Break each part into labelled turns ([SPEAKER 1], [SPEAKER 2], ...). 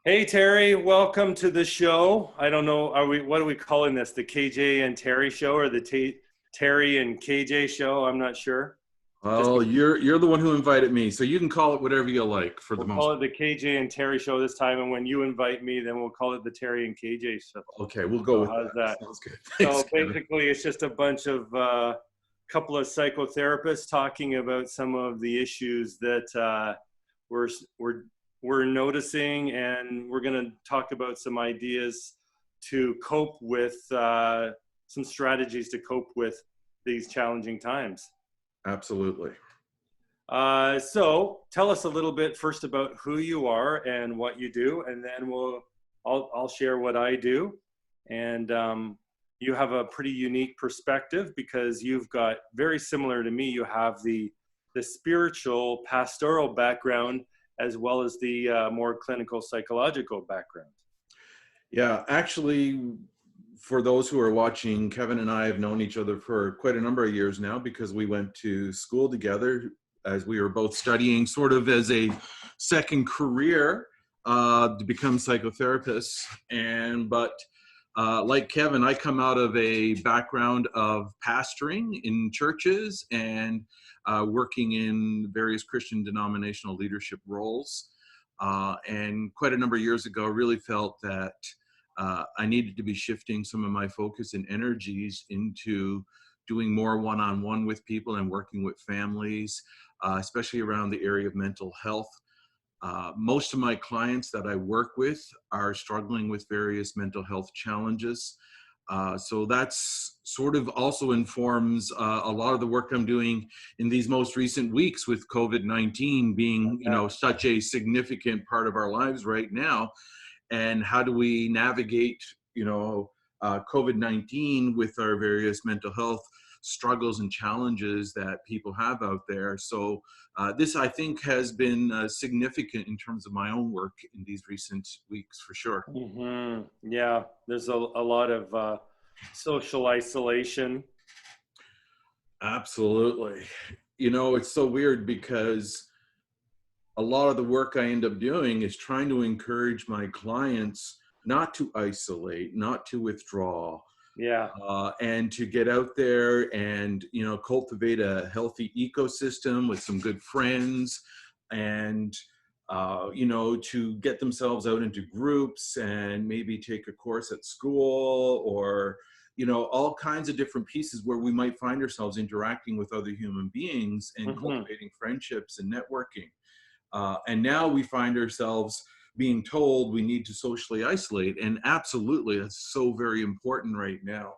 [SPEAKER 1] Hey Terry, welcome to the show. I don't know, what are we calling this? The KJ and Terry show or the Terry and KJ show? I'm not sure. Just
[SPEAKER 2] Oh, you're the one who invited me, so you can call it whatever you like for the
[SPEAKER 1] we'll
[SPEAKER 2] most
[SPEAKER 1] call it the KJ and Terry show this time, and when you invite me, then we'll call it the Terry and KJ show.
[SPEAKER 2] part. Okay, we'll go
[SPEAKER 1] So
[SPEAKER 2] with
[SPEAKER 1] how's
[SPEAKER 2] that.
[SPEAKER 1] that?
[SPEAKER 2] Sounds good. Thanks,
[SPEAKER 1] So
[SPEAKER 2] Kevin.
[SPEAKER 1] basically, it's just a bunch of couple of psychotherapists talking about some of the issues that we're we're we're noticing, and we're going to talk about some ideas to cope with some strategies to cope with these challenging times.
[SPEAKER 2] Absolutely.
[SPEAKER 1] So tell us a little bit first about who you are and what you do, and then I'll share what I do. And you have a pretty unique perspective because you've got, very similar to me, you have the spiritual pastoral background as well as the more clinical psychological background.
[SPEAKER 2] Yeah, actually, for those who are watching, Kevin and I have known each other for quite a number of years now because we went to school together as we were both studying sort of as a second career to become psychotherapists. But like Kevin, I come out of a background of pastoring in churches and working in various Christian denominational leadership roles. And quite a number of years ago, really felt that I needed to be shifting some of my focus and energies into doing more one-on-one with people and working with families, especially around the area of mental health. Most of my clients that I work with are struggling with various mental health challenges. So that's sort of also informs a lot of the work I'm doing in these most recent weeks with COVID-19 being, such a significant part of our lives right now. And how do we navigate, COVID-19 with our various mental health struggles and challenges that people have out there. So this, I think, has been significant in terms of my own work in these recent weeks, for sure.
[SPEAKER 1] Yeah, there's a lot of social isolation.
[SPEAKER 2] Absolutely. It's so weird because a lot of the work I end up doing is trying to encourage my clients not to isolate, not to withdraw,
[SPEAKER 1] Yeah.
[SPEAKER 2] and to get out there and cultivate a healthy ecosystem with some good friends, and to get themselves out into groups and maybe take a course at school, or all kinds of different pieces where we might find ourselves interacting with other human beings and
[SPEAKER 1] Hmm.
[SPEAKER 2] cultivating friendships and networking. And now we find ourselves being told we need to socially isolate. And absolutely, that's so very important right now.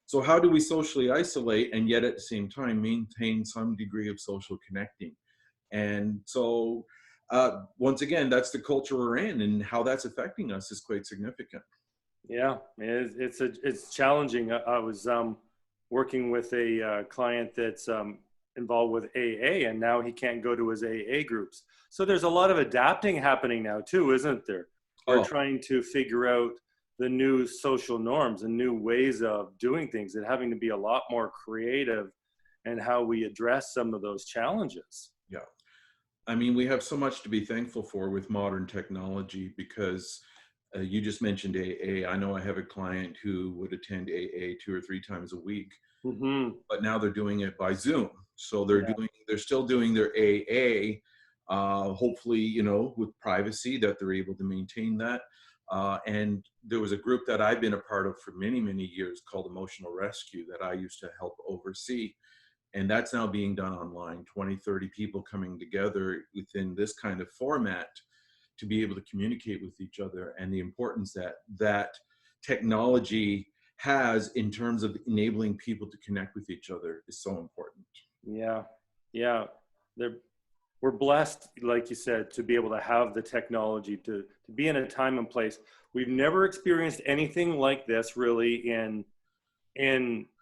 [SPEAKER 2] So, how do we socially isolate and yet at the same time maintain some degree of social connecting? And so, once again, that's the culture we're in, and how that's affecting us is quite significant.
[SPEAKER 1] Yeah, it's challenging. I was working with a client that's involved with AA, and now he can't go to his AA groups. So there's a lot of adapting happening now too, isn't there? We're
[SPEAKER 2] Oh,
[SPEAKER 1] trying to figure out the new social norms and new ways of doing things, and having to be a lot more creative in how we address some of those challenges.
[SPEAKER 2] yeah. I mean, we have so much to be thankful for with modern technology because you just mentioned AA. I know I have a client who would attend AA 2 or 3 times a week,
[SPEAKER 1] Hmm.
[SPEAKER 2] but now they're doing it by Zoom. So
[SPEAKER 1] Yeah.
[SPEAKER 2] they're still doing their AA, hopefully, with privacy that they're able to maintain that. And there was a group that I've been a part of for many, many years called Emotional Rescue that I used to help oversee. And that's now being done online, 20, 30 people coming together within this kind of format to be able to communicate with each other, and the importance that technology has in terms of enabling people to connect with each other is so important.
[SPEAKER 1] Yeah. Yeah. They're we're blessed, like you said, to be able to have the technology to be in a time and place. We've never experienced anything like this really in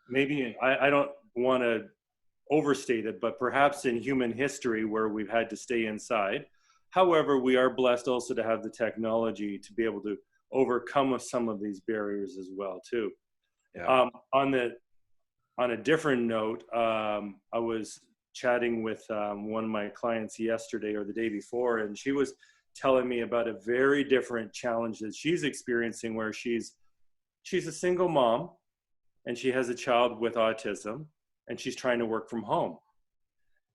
[SPEAKER 1] maybe I don't want to overstate it, but perhaps in human history where we've had to stay inside. However, we are blessed also to have the technology to be able to overcome some of these barriers as well too.
[SPEAKER 2] Yeah.
[SPEAKER 1] On a different note, I was chatting with one of my clients yesterday or the day before, and she was telling me about a very different challenge that she's experiencing, where she's a single mom and she has a child with autism and she's trying to work from home.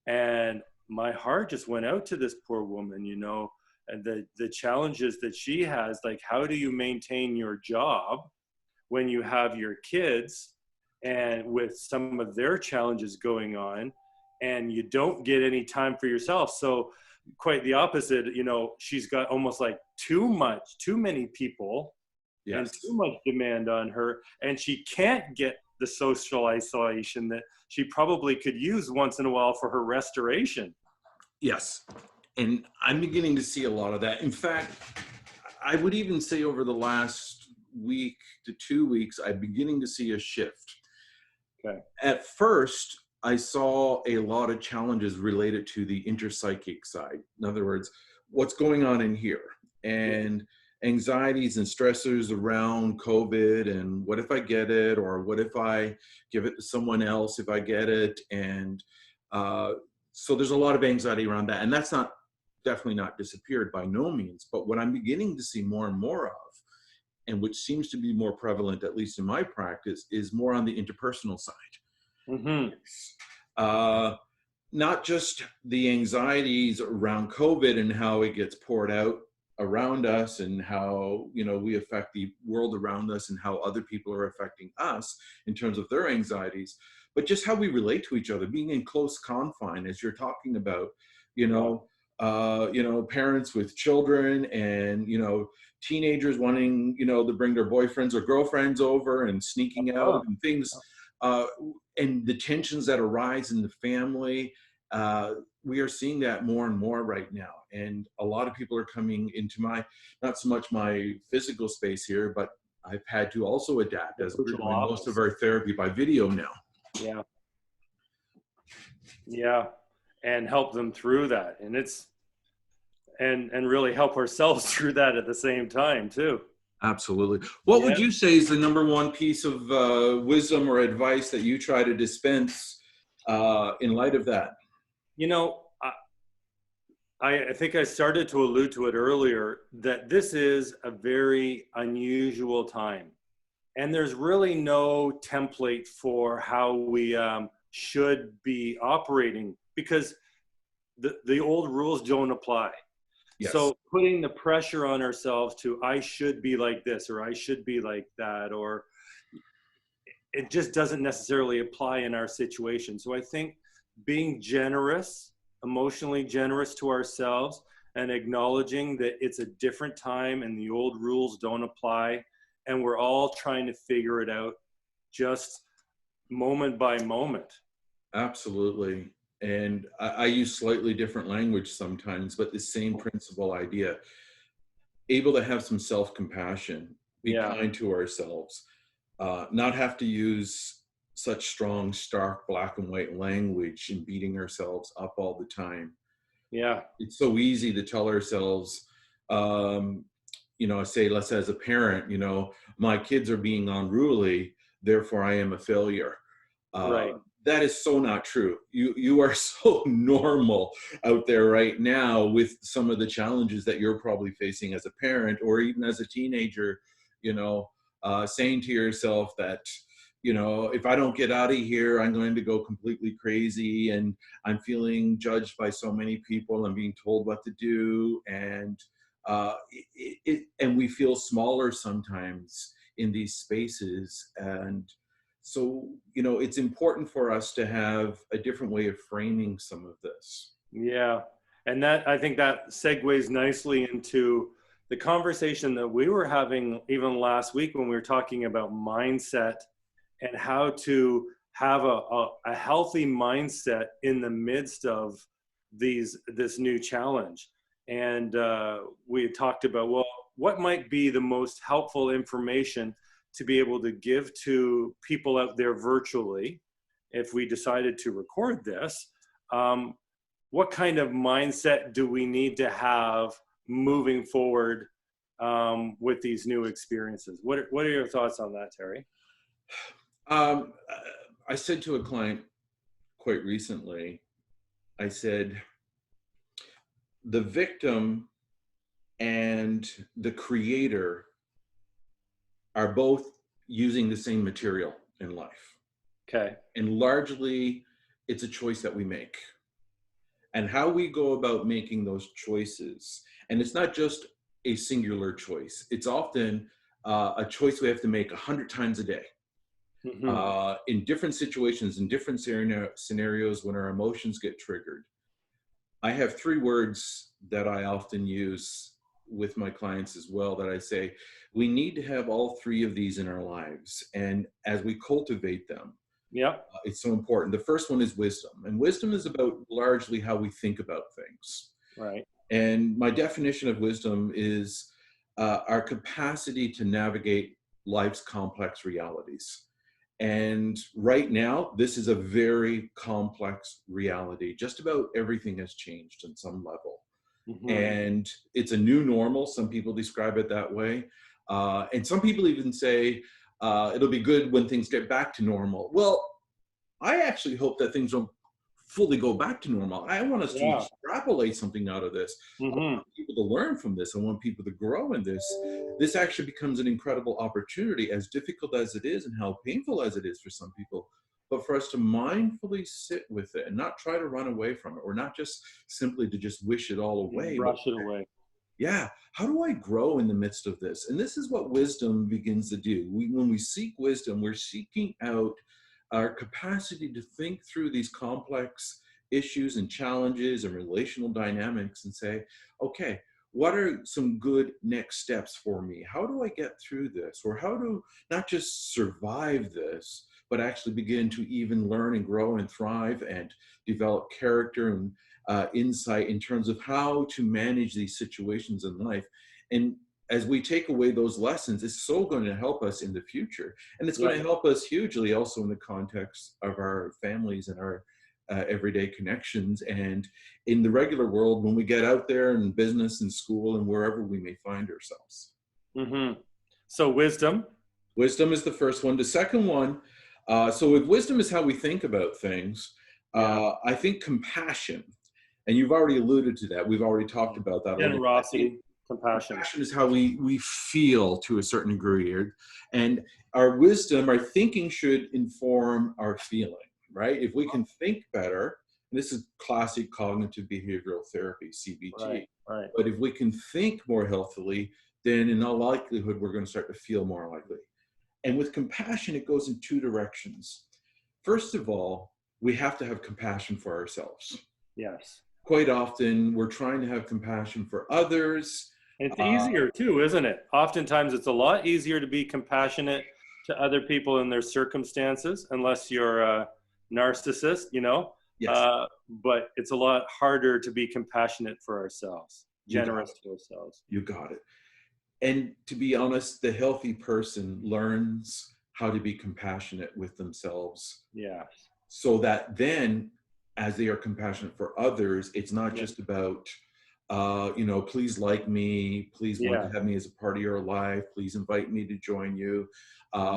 [SPEAKER 1] And my heart just went out to this poor woman, you know, and the challenges that she has. Like, how do you maintain your job when you have your kids and with some of their challenges going on, and you don't get any time for yourself? So quite the opposite, you know, she's got almost like too many people, yes, and too much demand on her, and she can't get the social isolation that she probably could use once in a while for her restoration.
[SPEAKER 2] Yes. And I'm beginning to see a lot of that. In fact, I would even say over the last week to 2 weeks, I'm beginning to see a shift.
[SPEAKER 1] Okay.
[SPEAKER 2] At first, I saw a lot of challenges related to the interpsychic side. In other words, what's going on in here, and anxieties and stressors around COVID, and what if I get it, or what if I give it to someone else if I get it. And so there's a lot of anxiety around that. And that's definitely not disappeared by no means. But what I'm beginning to see more and more of, and which seems to be more prevalent, at least in my practice, is more on the interpersonal side.
[SPEAKER 1] Mm-hmm.
[SPEAKER 2] Not just the anxieties around COVID and how it gets poured out around us, and how, you know, we affect the world around us, and how other people are affecting us in terms of their anxieties, but just how we relate to each other, being in close confine, as you're talking about, you know, parents with children, and, you know, teenagers wanting, you know, to bring their boyfriends or girlfriends over and sneaking out and things, and the tensions that arise in the family. We are seeing that more and more right now. And a lot of people are coming into not so much my physical space here, but I've had to also adapt, as we're doing most of our therapy by video now.
[SPEAKER 1] Yeah. Yeah. And help them through that. And and really help ourselves through that at the same time too.
[SPEAKER 2] Absolutely. What would you say is the number one piece of wisdom or advice that you try to dispense in light of that?
[SPEAKER 1] You know, I think I started to allude to it earlier, that this is a very unusual time. And there's really no template for how we should be operating, because the old rules don't apply. Yes. So putting the pressure on ourselves to, I should be like this, or I should be like that, or it just doesn't necessarily apply in our situation. So I think being generous, emotionally generous to ourselves, and acknowledging that it's a different time and the old rules don't apply, and we're all trying to figure it out just moment by moment.
[SPEAKER 2] Absolutely. And I use slightly different language sometimes, but the same principal idea. Able to have some self-compassion, be kind to ourselves, not have to use such strong, stark black and white language and beating ourselves up all the time.
[SPEAKER 1] Yeah.
[SPEAKER 2] It's so easy to tell ourselves, you know, say, let's say as a parent, you know, my kids are being unruly, therefore I am a failure.
[SPEAKER 1] Right.
[SPEAKER 2] That is so not true. You are so normal out there right now with some of the challenges that you're probably facing as a parent, or even as a teenager, you know, saying to yourself that, you know, if I don't get out of here, I'm going to go completely crazy, and I'm feeling judged by so many people. I'm being told what to do. And and we feel smaller sometimes in these spaces. And so, you know, it's important for us to have a different way of framing some of this.
[SPEAKER 1] Yeah. And that, I think that segues nicely into the conversation that we were having even last week, when we were talking about mindset and how to have a healthy mindset in the midst of this new challenge. And we had talked about, well, what might be the most helpful information to be able to give to people out there virtually if we decided to record this. What kind of mindset do we need to have moving forward with these new experiences? What are your thoughts on that, Terry?
[SPEAKER 2] I said to a client quite recently, I said, the victim and the creator are both using the same material in life.
[SPEAKER 1] Okay.
[SPEAKER 2] And largely, it's a choice that we make. And how we go about making those choices. And it's not just a singular choice. It's often a choice we have to make 100 times a day. In different situations, in different scenarios when our emotions get triggered. I have 3 words that I often use with my clients as well, that I say, we need to have all 3 of these in our lives. And as we cultivate them, it's so important. The first one is wisdom. And wisdom is about largely how we think about things.
[SPEAKER 1] Right.
[SPEAKER 2] And my definition of wisdom is our capacity to navigate life's complex realities. And right now, this is a very complex reality. Just about everything has changed on some level. And it's a new normal. Some people describe it that way. And some people even say it'll be good when things get back to normal. Well, I actually hope that things don't fully go back to normal. I want us to extrapolate something out of this. I want people to learn from this. I want people to grow in this. This actually becomes an incredible opportunity, as difficult as it is and how painful as it is for some people, but for us to mindfully sit with it and not try to run away from it, or not just simply to just wish it all away.
[SPEAKER 1] Brush it away.
[SPEAKER 2] Yeah. How do I grow in the midst of this? And this is what wisdom begins to do. When we seek wisdom, we're seeking out our capacity to think through these complex issues and challenges and relational dynamics and say, okay, what are some good next steps for me? How do I get through this? Or how to not just survive this, but actually begin to even learn and grow and thrive and develop character and insight in terms of how to manage these situations in life. And as we take away those lessons, it's so going to help us in the future. And it's going to help us hugely also in the context of our families and our everyday connections, and in the regular world when we get out there in business and school and wherever we may find ourselves.
[SPEAKER 1] So wisdom
[SPEAKER 2] is the first one. The second one, so with wisdom is how we think about things. I think compassion, and you've already alluded to that. We've already talked about that.
[SPEAKER 1] Generosity. Compassion
[SPEAKER 2] is how we feel to a certain degree, and our wisdom, our thinking should inform our feeling, right? If we can think better, and this is classic cognitive behavioral therapy, CBT,
[SPEAKER 1] right.
[SPEAKER 2] But if we can think more healthily, then in all likelihood, we're going to start to feel more likely. And with compassion, it goes in 2 directions. First of all, we have to have compassion for ourselves.
[SPEAKER 1] Yes.
[SPEAKER 2] Quite often, we're trying to have compassion for others.
[SPEAKER 1] It's easier too, isn't it? Oftentimes, it's a lot easier to be compassionate to other people in their circumstances, unless you're a narcissist, you know.
[SPEAKER 2] Yes.
[SPEAKER 1] But it's a lot harder to be compassionate for ourselves, generous to ourselves.
[SPEAKER 2] You got it. And to be honest, the healthy person learns how to be compassionate with themselves.
[SPEAKER 1] Yeah.
[SPEAKER 2] So that then, as they are compassionate for others, it's not just about, please like me, please want to have me as a part of your life, please invite me to join you,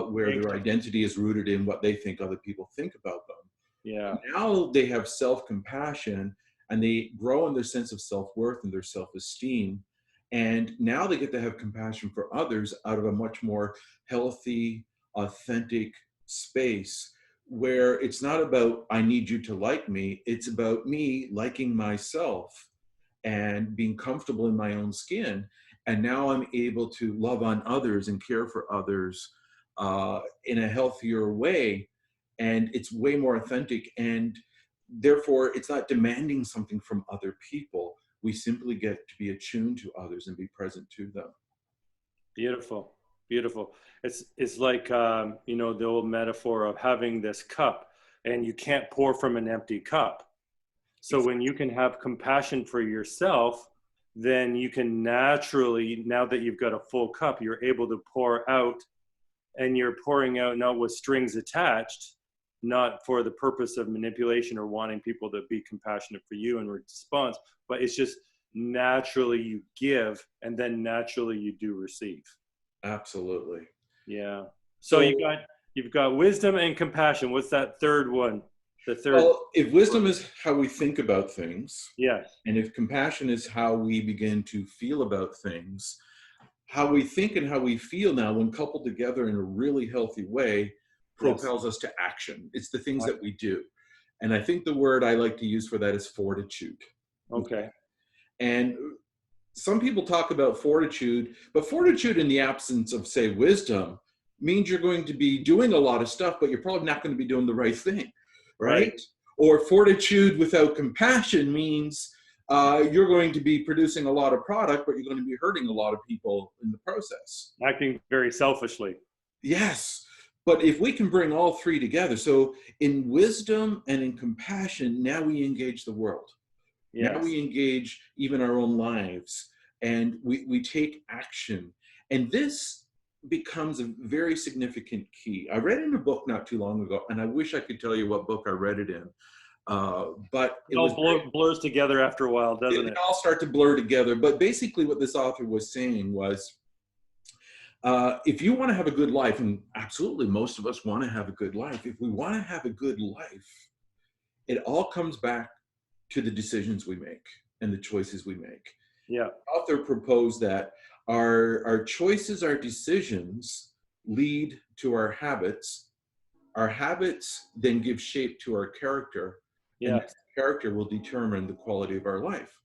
[SPEAKER 2] where their identity is rooted in what they think other people think about them.
[SPEAKER 1] Yeah.
[SPEAKER 2] And now they have self-compassion, and they grow in their sense of self-worth and their self-esteem. And now they get to have compassion for others out of a much more healthy, authentic space, where it's not about, I need you to like me. It's about me liking myself and being comfortable in my own skin. And now I'm able to love on others and care for others in a healthier way. And it's way more authentic. And therefore, it's not demanding something from other people. We simply get to be attuned to others and be present to them.
[SPEAKER 1] Beautiful. Beautiful. It's like, the old metaphor of having this cup, and you can't pour from an empty cup. So when you can have compassion for yourself, then you can naturally, now that you've got a full cup, you're able to pour out, and you're pouring out not with strings attached, not for the purpose of manipulation or wanting people to be compassionate for you in response, but it's just naturally you give, and then naturally you do receive.
[SPEAKER 2] Absolutely.
[SPEAKER 1] Yeah. So you've got wisdom and compassion. What's that third one? the third.
[SPEAKER 2] Well, if wisdom is how we think about things,
[SPEAKER 1] Yes.
[SPEAKER 2] and if compassion is how we begin to feel about things, how we think and how we feel now, when coupled together in a really healthy way,
[SPEAKER 1] Yes.
[SPEAKER 2] propels us to action. It's the things
[SPEAKER 1] Right.
[SPEAKER 2] that we do. And I think the word I like to use for that is fortitude.
[SPEAKER 1] Okay.
[SPEAKER 2] And some people talk about fortitude, but fortitude in the absence of, say, wisdom means you're going to be doing a lot of stuff, but you're probably not going to be doing the right thing, right?
[SPEAKER 1] Right.
[SPEAKER 2] Or fortitude without compassion means you're going to be producing a lot of product, but you're going to be hurting a lot of people in the process.
[SPEAKER 1] Acting very selfishly.
[SPEAKER 2] Yes. But if we can bring all three together, so in wisdom and in compassion, now we engage the world.
[SPEAKER 1] Yes.
[SPEAKER 2] Now we engage even our own lives, and we take action. And this becomes a very significant key. I read in a book not too long ago, and I wish I could tell you what book I read it in. But
[SPEAKER 1] it all blurs together after a while, doesn't it?
[SPEAKER 2] It all start to blur together. But basically what this author was saying was, if you want to have a good life, and absolutely most of us want to have a good life, if we want to have a good life, it all comes back to the decisions we make and the choices we make.
[SPEAKER 1] Yeah.
[SPEAKER 2] The author proposed that our choices, our decisions lead to our habits. Our habits then give shape to our character.
[SPEAKER 1] Yeah.
[SPEAKER 2] And that character will determine the quality of our life.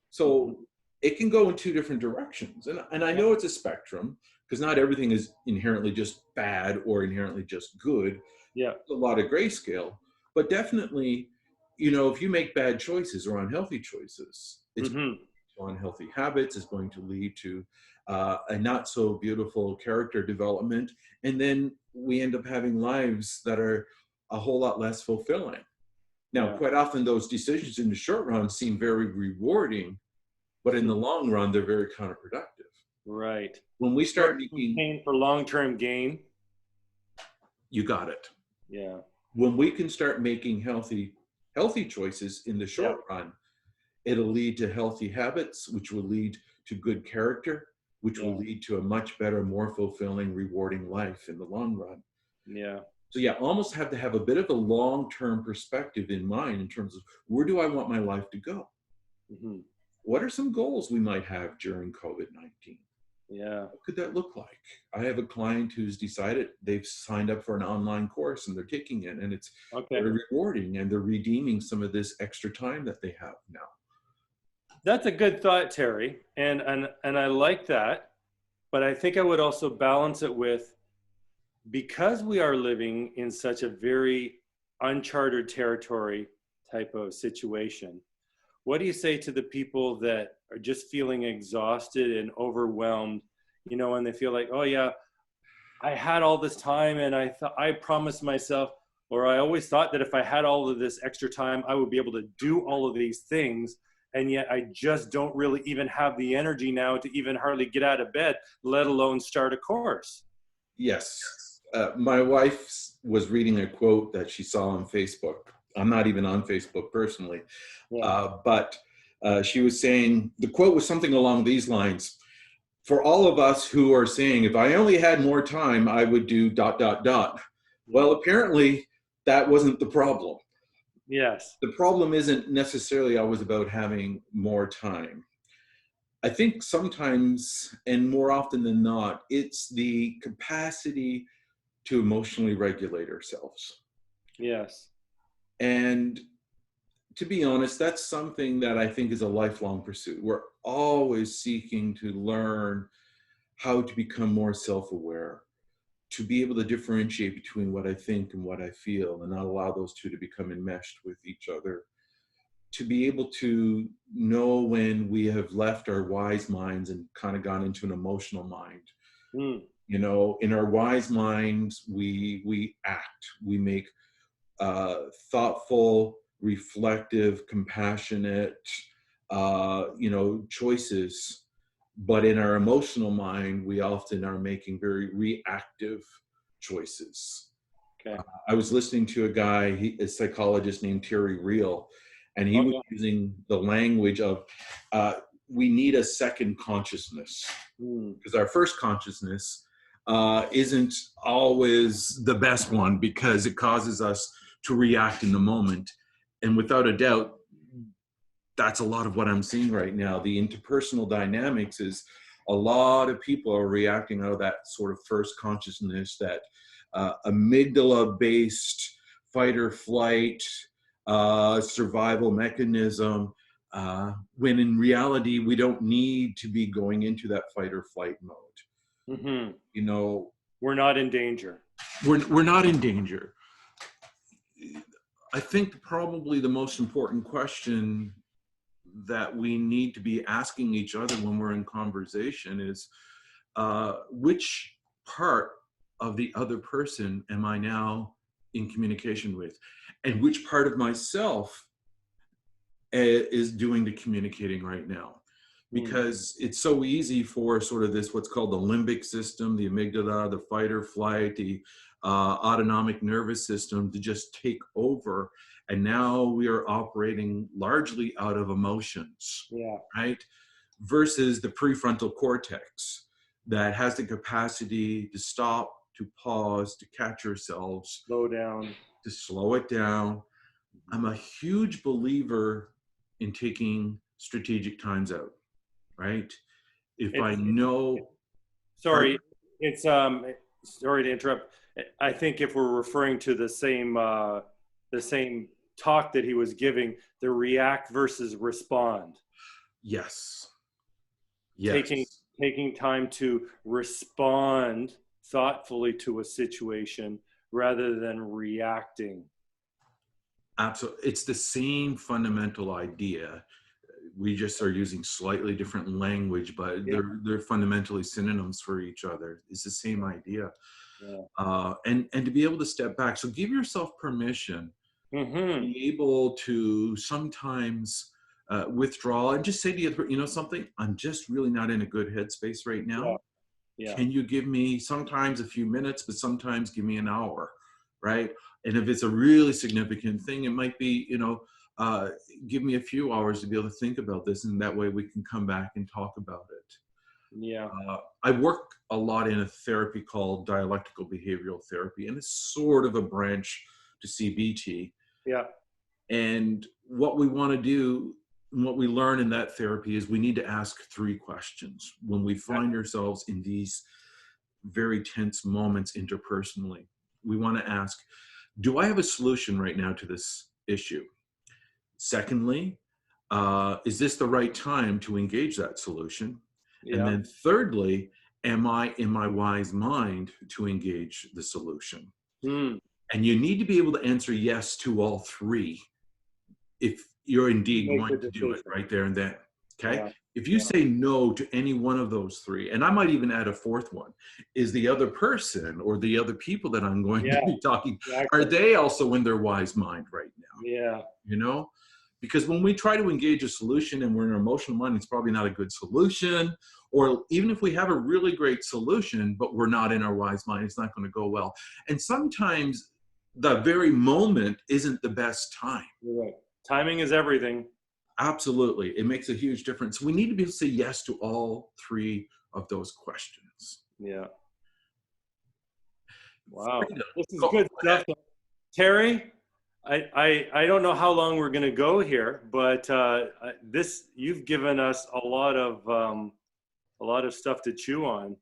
[SPEAKER 2] So it can go in two different directions. And I know it's a spectrum, because not everything is inherently just bad or inherently just good.
[SPEAKER 1] Yeah.
[SPEAKER 2] There's a lot of grayscale, but definitely, you know, if you make bad choices or unhealthy choices, it's unhealthy habits, is going to lead to a not so beautiful character development. And then we end up having lives that are a whole lot less fulfilling. Now, quite often those decisions in the short run seem very rewarding, but in the long run, they're very counterproductive.
[SPEAKER 1] Right.
[SPEAKER 2] When we start making
[SPEAKER 1] pain for long-term gain.
[SPEAKER 2] You got it.
[SPEAKER 1] Yeah.
[SPEAKER 2] When we can start making healthy choices in the short run, it'll lead to healthy habits, which will lead to good character, which will lead to a much better, more fulfilling, rewarding life in the long run.
[SPEAKER 1] Yeah.
[SPEAKER 2] So almost have to have a bit of a long-term perspective in mind in terms of, where do I want my life to go? What are some goals we might have during COVID-19?
[SPEAKER 1] Yeah.
[SPEAKER 2] What could that look like? I have a client who's decided they've signed up for an online course and they're taking it, and it's very rewarding, and they're redeeming some of this extra time that they have now.
[SPEAKER 1] That's a good thought, Terry. And I like that. But I think I would also balance it with, because we are living in such a very uncharted territory type of situation, what do you say to the people that are just feeling exhausted and overwhelmed, you know, and they feel like, oh yeah, I had all this time and I promised myself, or I always thought that if I had all of this extra time, I would be able to do all of these things. And yet I just don't really even have the energy now to even hardly get out of bed, let alone start a course.
[SPEAKER 2] Yes. My wife was reading a quote that she saw on Facebook. I'm not even on Facebook personally, but she was saying, the quote was something along these lines: for all of us who are saying, if I only had more time, I would do ... Well, apparently that wasn't the problem.
[SPEAKER 1] Yes.
[SPEAKER 2] The problem isn't necessarily always about having more time. I think sometimes, and more often than not, it's the capacity to emotionally regulate ourselves.
[SPEAKER 1] Yes.
[SPEAKER 2] And to be honest, that's something that I think is a lifelong pursuit. We're always seeking to learn how to become more self-aware, to be able to differentiate between what I think and what I feel, and not allow those two to become enmeshed with each other, to be able to know when we have left our wise minds and kind of gone into an emotional mind. You know, in our wise minds, we act, we make thoughtful, reflective, compassionate, choices. But in our emotional mind, we often are making very reactive choices. I was listening to a guy, a psychologist named Terry, and he was using the language of, we need a second consciousness, because our first consciousness isn't always the best one, because it causes us to react in the moment. And without a doubt, that's a lot of what I'm seeing right now. The interpersonal dynamics is a lot of people are reacting out of that sort of first consciousness, that amygdala-based fight or flight survival mechanism, when in reality, we don't need to be going into that fight or flight mode.
[SPEAKER 1] Mm-hmm.
[SPEAKER 2] You know,
[SPEAKER 1] we're not in danger.
[SPEAKER 2] We're not in danger. I think probably the most important question that we need to be asking each other when we're in conversation is, which part of the other person am I now in communication with? And which part of myself is doing the communicating right now? Because it's so easy for sort of this, what's called the limbic system, the amygdala, the fight or flight, the autonomic nervous system to just take over. And now we are operating largely out of emotions, right? Versus the prefrontal cortex that has the capacity to stop, to pause, to catch ourselves,
[SPEAKER 1] slow down,
[SPEAKER 2] to slow it down. I'm a huge believer in taking strategic times out, right? If I know,
[SPEAKER 1] sorry, it's sorry to interrupt. I think if we're referring to the same talk that he was giving, the react versus respond.
[SPEAKER 2] Yes.
[SPEAKER 1] Taking time to respond thoughtfully to a situation rather than reacting.
[SPEAKER 2] Absolutely. It's the same fundamental idea. We just are using slightly different language, but they're fundamentally synonyms for each other. It's the same idea. And to be able to step back. So give yourself permission to be able to sometimes withdraw and just say to you, you know something, I'm just really not in a good headspace right now. Can you give me sometimes a few minutes, but sometimes give me an hour, right? And if it's a really significant thing, it might be, you know, give me a few hours to be able to think about this, and that way we can come back and talk about it. I work a lot in a therapy called dialectical behavioral therapy, and it's sort of a branch to CBT. And what we want to do, and what we learn in that therapy, is we need to ask 3 questions when we find ourselves in these very tense moments interpersonally. We want to ask, do I have a solution right now to this issue? Secondly, is this the right time to engage that solution? And then thirdly, am I in my wise mind to engage the solution? And you need to be able to answer yes to all 3 if you're indeed going to do it right there and then. Okay. If you say no to any one of those 3, and I might even add a 4th one, is the other person or the other people that I'm going to be talking, are they also in their wise mind right now? You know, because when we try to engage a solution and we're in our emotional mind, it's probably not a good solution. Or even if we have a really great solution, but we're not in our wise mind, it's not going to go well. And sometimes the very moment isn't the best time.
[SPEAKER 1] You're right. Timing is everything.
[SPEAKER 2] Absolutely. It makes a huge difference. We need to be able to say yes to all 3 of those questions.
[SPEAKER 1] Wow. This is good stuff. Terry, I don't know how long we're going to go here, but you've given us a lot of stuff to chew on.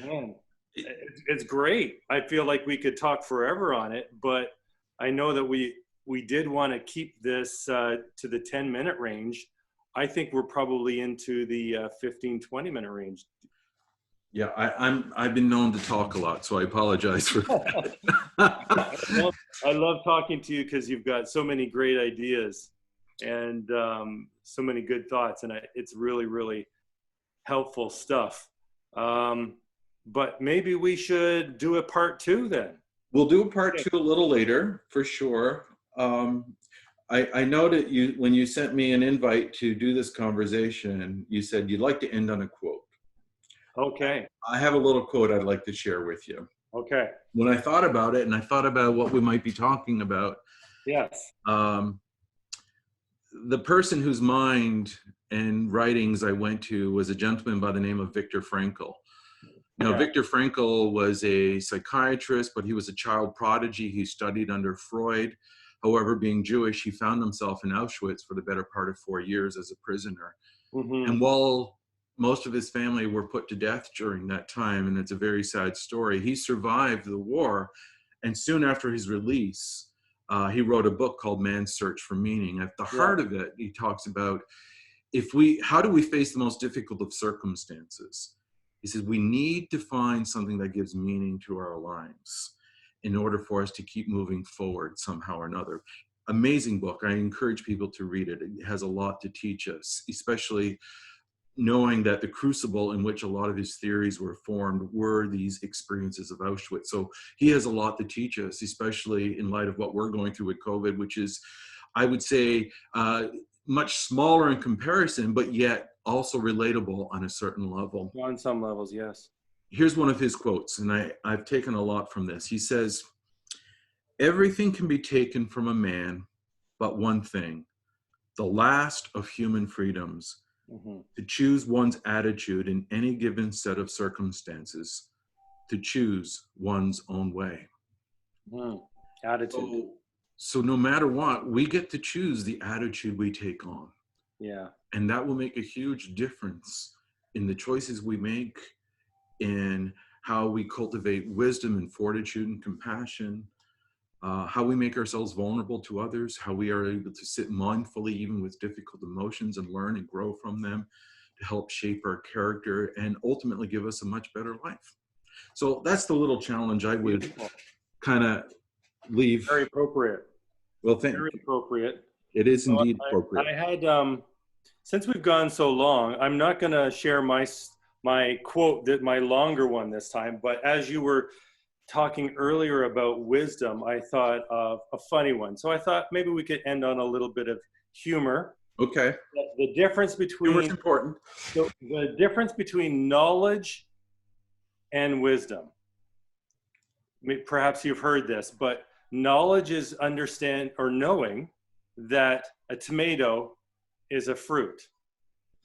[SPEAKER 1] Man, it's great. I feel like we could talk forever on it, but I know that we did want to keep this to the 10-minute range. I think we're probably into the 15-20-minute range.
[SPEAKER 2] Yeah, I've been known to talk a lot, so I apologize for that.
[SPEAKER 1] I love talking to you because you've got so many great ideas and so many good thoughts, and it's really, really helpful stuff. But maybe we should do a part 2 then.
[SPEAKER 2] We'll do a part 2 a little later, for sure. I know that when you sent me an invite to do this conversation, you said you'd like to end on a quote.
[SPEAKER 1] Okay.
[SPEAKER 2] I have a little quote I'd like to share with you.
[SPEAKER 1] Okay.
[SPEAKER 2] When I thought about it and I thought about what we might be talking about. The person whose mind and writings I went to was a gentleman by the name of Viktor Frankl. Now,
[SPEAKER 1] Yeah.
[SPEAKER 2] Viktor Frankl was a psychiatrist, but he was a child prodigy. He studied under Freud. However, being Jewish, he found himself in Auschwitz for the better part of 4 years as a prisoner.
[SPEAKER 1] Mm-hmm.
[SPEAKER 2] And while most of his family were put to death during that time, and it's a very sad story, he survived the war. And soon after his release, he wrote a book called Man's Search for Meaning. At the
[SPEAKER 1] Yeah.
[SPEAKER 2] heart of it, he talks about how do we face the most difficult of circumstances? He says, we need to find something that gives meaning to our lives in order for us to keep moving forward somehow or another. Amazing book. I encourage people to read it. It has a lot to teach us, especially knowing that the crucible in which a lot of his theories were formed were these experiences of Auschwitz. So he has a lot to teach us, especially in light of what we're going through with COVID, which is, I would say, much smaller in comparison, but yet also relatable on a certain level.
[SPEAKER 1] On some levels, yes.
[SPEAKER 2] Here's one of his quotes, and I've taken a lot from this. He says, "Everything can be taken from a man, but one thing, the last of human freedoms,
[SPEAKER 1] Mm-hmm.
[SPEAKER 2] to choose one's attitude in any given set of circumstances, to choose one's own way."
[SPEAKER 1] Mm. Attitude.
[SPEAKER 2] So no matter what, we get to choose the attitude we take on.
[SPEAKER 1] Yeah.
[SPEAKER 2] And that will make a huge difference in the choices we make, in how we cultivate wisdom and fortitude and compassion, how we make ourselves vulnerable to others, how we are able to sit mindfully even with difficult emotions and learn and grow from them to help shape our character and ultimately give us a much better life. So that's the little challenge I would kind of leave.
[SPEAKER 1] Very appropriate.
[SPEAKER 2] Well,
[SPEAKER 1] Very appropriate.
[SPEAKER 2] it is
[SPEAKER 1] So
[SPEAKER 2] indeed appropriate.
[SPEAKER 1] I had, since we've gone so long, I'm not going to share my quote, that my longer one this time, but as you were talking earlier about wisdom, I thought of a funny one. So I thought maybe we could end on a little bit of humor.
[SPEAKER 2] Okay.
[SPEAKER 1] The difference between
[SPEAKER 2] Humor's important.
[SPEAKER 1] the difference between knowledge and wisdom. Perhaps you've heard this, but knowledge is understand or knowing that a tomato is a fruit.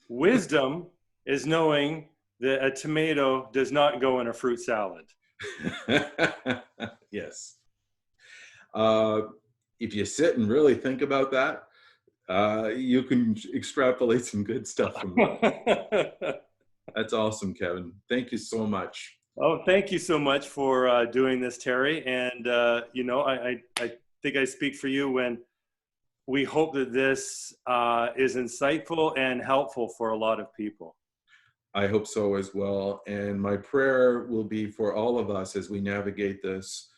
[SPEAKER 1] Wisdom is knowing that a tomato does not go in a fruit salad.
[SPEAKER 2] Yes. If you sit and really think about that, you can extrapolate some good stuff from that. That's awesome, Kevin. Thank you so much.
[SPEAKER 1] Oh, thank you so much for doing this, Terry. And, I think I speak for you when we hope that this is insightful and helpful for a lot of people.
[SPEAKER 2] I hope so as well. And my prayer will be for all of us as we navigate this,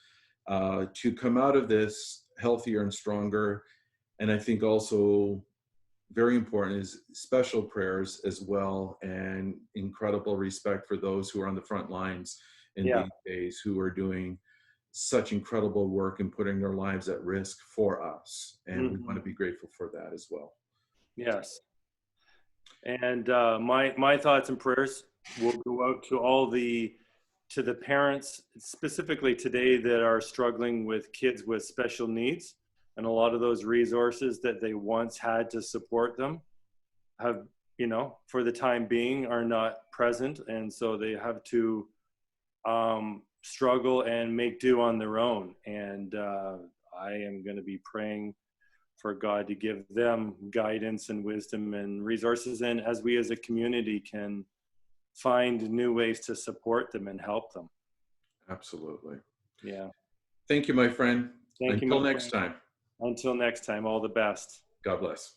[SPEAKER 2] to come out of this healthier and stronger. And I think also very important is special prayers as well, and incredible respect for those who are on the front lines in these days, who are doing such incredible work and putting their lives at risk for us. And we want to be grateful for that as well.
[SPEAKER 1] Yes. And my thoughts and prayers will go out to the parents, specifically today, that are struggling with kids with special needs. And a lot of those resources that they once had to support them have, for the time being, are not present. And so they have to struggle and make do on their own. And I am going to be praying for God to give them guidance and wisdom and resources. And as we as a community can find new ways to support them and help them.
[SPEAKER 2] Absolutely.
[SPEAKER 1] Yeah.
[SPEAKER 2] Thank you, my friend.
[SPEAKER 1] Thank you.
[SPEAKER 2] Until next time.
[SPEAKER 1] Until next time, all the best.
[SPEAKER 2] God bless.